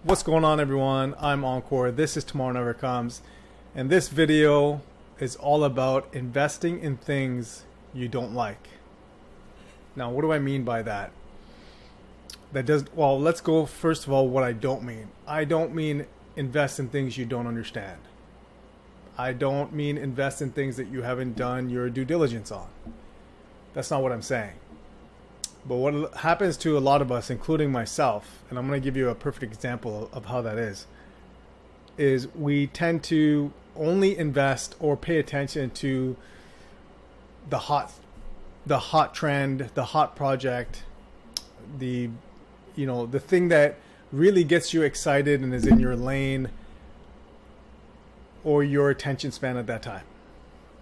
What's going on, everyone? I'm Encore. This is Tomorrow Never Comes, and this video is all about investing in things you don't like. Now, what do I mean by that? Well, let's go first of all what I don't mean. I don't mean invest in things you don't understand. I don't mean invest in things that you haven't done your due diligence on. That's not what I'm saying. But what happens to a lot of us, including myself, and I'm going to give you a perfect example of how that is we tend to only invest or pay attention to the hot trend, the hot project, the thing that really gets you excited and is in your lane or your attention span at that time.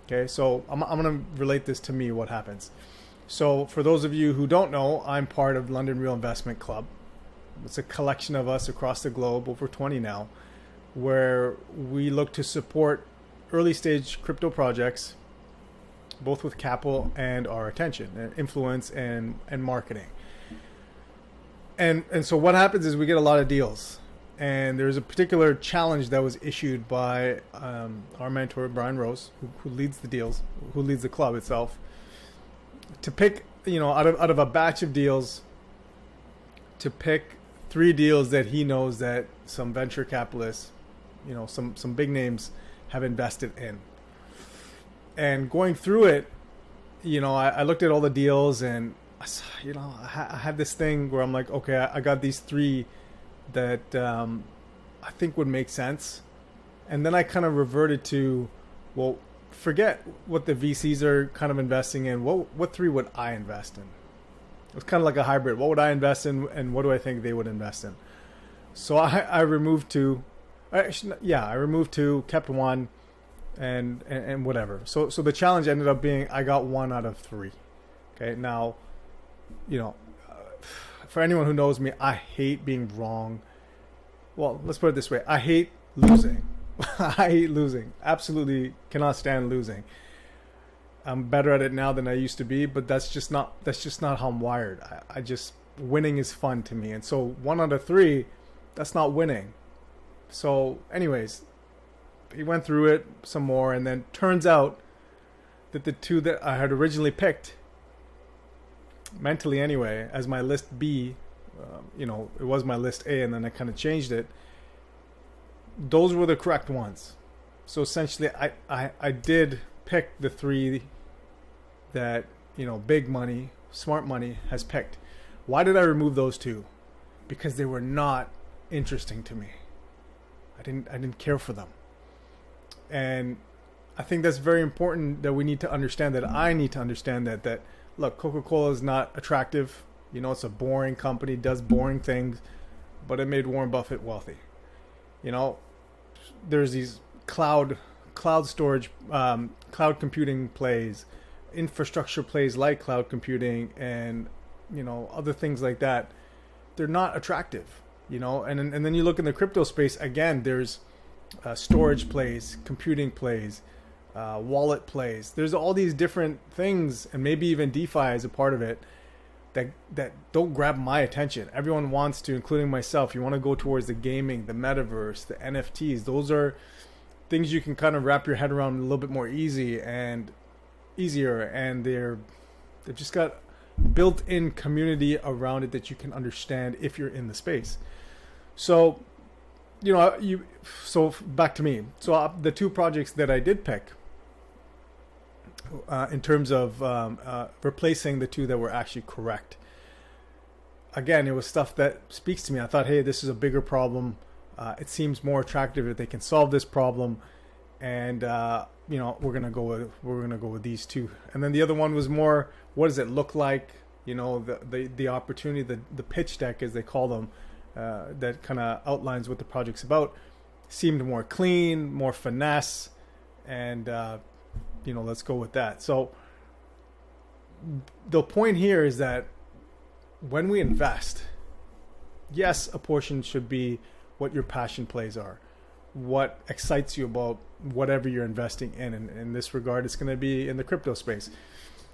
Okay, so I'm going to relate this to me, what happens. So for those of you who don't know, I'm part of London Real Investment Club. It's a collection of us across the globe, over 20 now, where we look to support early stage crypto projects, both with capital and our attention, and influence and marketing. And so what happens is we get a lot of deals. And there's a particular challenge that was issued by our mentor, Brian Rose, who leads the deals, who leads the club itself, to pick, out of a batch of deals, to pick 3 deals that he knows that some venture capitalists, some big names have invested in. And going through it, I looked at all the deals and, I had this thing where I'm like, okay, I got these 3 that I think would make sense. And then I kind of reverted to, well, forget what the VCs are kind of investing in. What 3 would I invest in? It was kind of like a hybrid. What would I invest in, and what do I think they would invest in? So I removed 2. I removed 2, kept 1, and whatever. So the challenge ended up being I got 1 out of 3. Okay, now, for anyone who knows me, I hate being wrong. Well, let's put it this way: I hate losing. I hate losing. Absolutely cannot stand losing. I'm better at it now than I used to be, but that's just not how I'm wired. I just, winning is fun to me. And so 1 out of 3, that's not winning. So anyways, he went through it some more, and then turns out that the 2 that I had originally picked, mentally anyway, as my list B, it was my list A, and then I kind of changed it. Those were the correct ones. So essentially, I did pick the 3 that, big money, smart money has picked. Why did I remove those 2? Because they were not interesting to me. I didn't care for them. And I think that's very important, that we need to understand that. I need to understand that look, Coca-Cola is not attractive. It's a boring company, does boring things, but it made Warren Buffett wealthy. There's these cloud storage, cloud computing plays, infrastructure plays like cloud computing, and other things like that. They're not attractive, and then you look in the crypto space again. There's storage plays, computing plays, wallet plays. There's all these different things, and maybe even DeFi is a part of it, that don't grab my attention. Everyone wants to, including myself. You want to go towards the gaming, the metaverse, the NFTs. Those are things you can kind of wrap your head around a little bit more easier, and they've just got built-in community around it that you can understand if you're in the space. So, so back to me. So the 2 projects that I did pick, in terms of replacing the 2 that were actually correct. Again, it was stuff that speaks to me. I thought, hey, this is a bigger problem. It seems more attractive if they can solve this problem, and we're gonna go with these 2. And then the other one was more, what does it look like? The opportunity, the pitch deck, as they call them, that kind of outlines what the project's about, seemed more clean, more finesse, and let's go with that. So the point here is that when we invest, yes, a portion should be what your passion plays are, what excites you about whatever you're investing in. And in this regard, it's going to be in the crypto space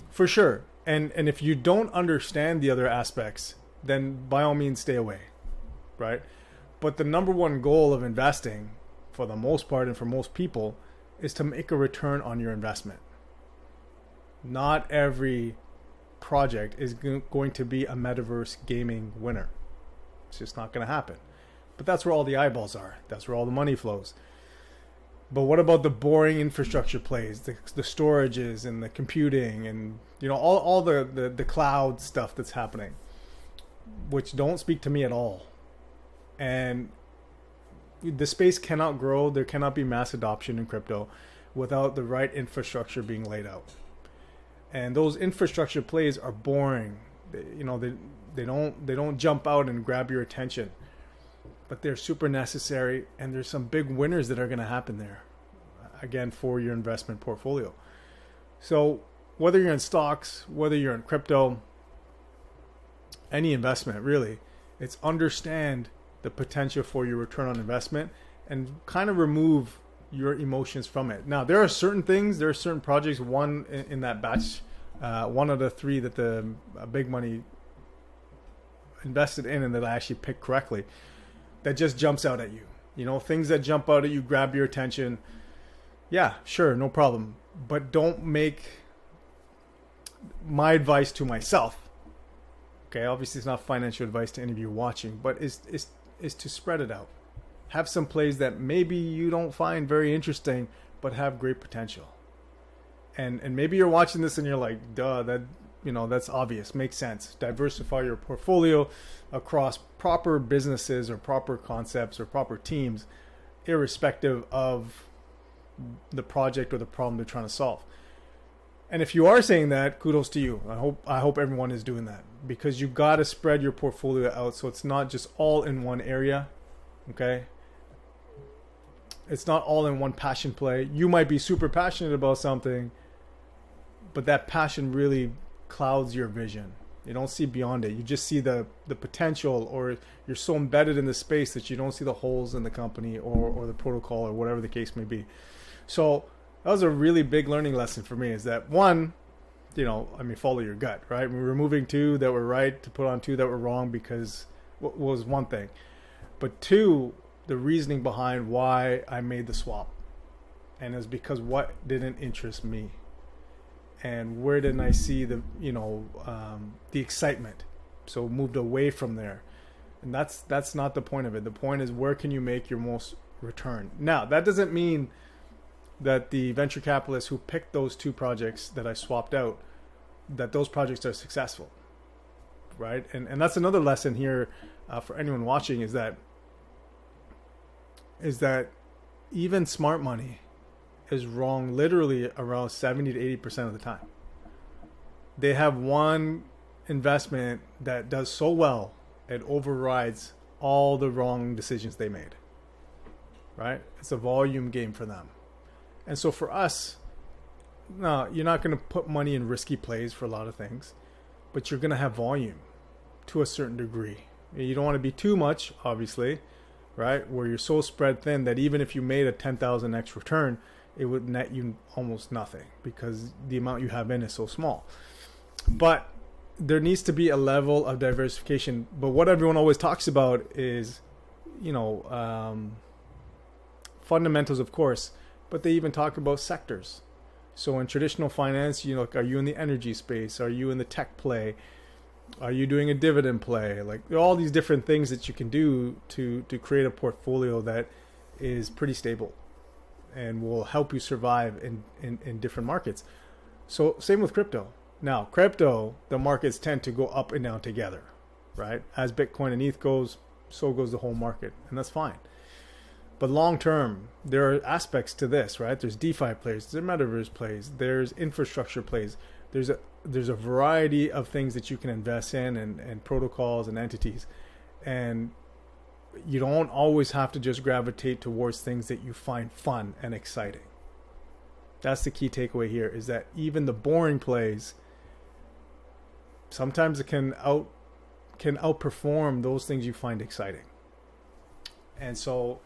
for sure. And if you don't understand the other aspects, then by all means stay away, right? But the number one goal of investing, for the most part and for most people, is to make a return on your investment. Not every project is going to be a metaverse gaming winner. It's just not going to happen. But that's where all the eyeballs are. That's where all the money flows. But what about the boring infrastructure plays, the storages and the computing and all the cloud stuff that's happening, which don't speak to me at all. And the space cannot grow. There cannot be mass adoption in crypto without the right infrastructure being laid out. And those infrastructure plays are boring. They don't jump out and grab your attention, but they're super necessary. And there's some big winners that are going to happen there, again, for your investment portfolio. So whether you're in stocks, whether you're in crypto, any investment really, it's understand the potential for your return on investment and kind of remove your emotions from it. Now, there are certain projects, one in that batch, one of the three that the big money invested in and that I actually picked correctly, that just jumps out at you. Things that jump out at you, grab your attention. Yeah, sure, no problem. But don't make my advice to myself. Okay, obviously it's not financial advice to any of you watching, but is to spread it out. Have some plays that maybe you don't find very interesting, but have great potential. And maybe you're watching this and you're like, duh, that's obvious, makes sense. Diversify your portfolio across proper businesses or proper concepts or proper teams, irrespective of the project or the problem they're trying to solve. And if you are saying that, kudos to you. I hope everyone is doing that, because you got to spread your portfolio out so it's not just all in one area. Okay? It's not all in one passion play. You might be super passionate about something, but that passion really clouds your vision. You don't see beyond it. You just see the potential, or you're so embedded in the space that you don't see the holes in the company or the protocol or whatever the case may be. So that was a really big learning lesson for me, is that one, follow your gut, right? We're removing two that were right to put on two that were wrong, because what was one thing. But two, the reasoning behind why I made the swap. And it's because what didn't interest me. And where didn't I see the excitement? So moved away from there. And that's not the point of it. The point is, where can you make your most return? Now, that doesn't mean that the venture capitalists who picked those two projects that I swapped out, that those projects are successful, right? And that's another lesson here for anyone watching, is that even smart money is wrong literally around 70 to 80% of the time. They have one investment that does so well, it overrides all the wrong decisions they made, right? It's a volume game for them. And so for us, no, you're not going to put money in risky plays for a lot of things, but you're going to have volume to a certain degree. You don't want to be too much, obviously, right? Where you're so spread thin that even if you made a 10,000x return, it would net you almost nothing, because the amount you have in is so small. But there needs to be a level of diversification. But what everyone always talks about is, fundamentals, of course, but they even talk about sectors. So in traditional finance, are you in the energy space? Are you in the tech play? Are you doing a dividend play? Like, there are all these different things that you can do to create a portfolio that is pretty stable and will help you survive in different markets. So same with crypto. Now, crypto, the markets tend to go up and down together, right? As Bitcoin and ETH goes, so goes the whole market, and that's fine. But long term, there are aspects to this, right? There's DeFi plays, there's metaverse plays, there's infrastructure plays, there's a variety of things that you can invest in, and protocols and entities. And you don't always have to just gravitate towards things that you find fun and exciting. That's the key takeaway here, is that even the boring plays, sometimes it can outperform those things you find exciting. And so,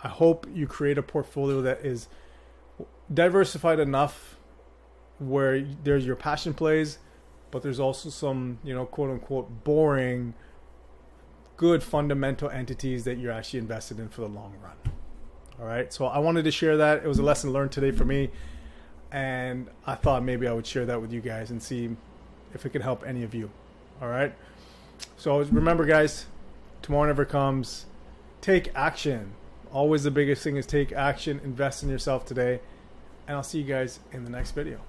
I hope you create a portfolio that is diversified enough where there's your passion plays, but there's also some, quote unquote, boring good fundamental entities that you're actually invested in for the long run. All right. So I wanted to share that. It was a lesson learned today for me. And I thought maybe I would share that with you guys and see if it could help any of you. All right. So remember, guys, tomorrow never comes. Take action. Always the biggest thing is take action. Invest in yourself today. And I'll see you guys in the next video.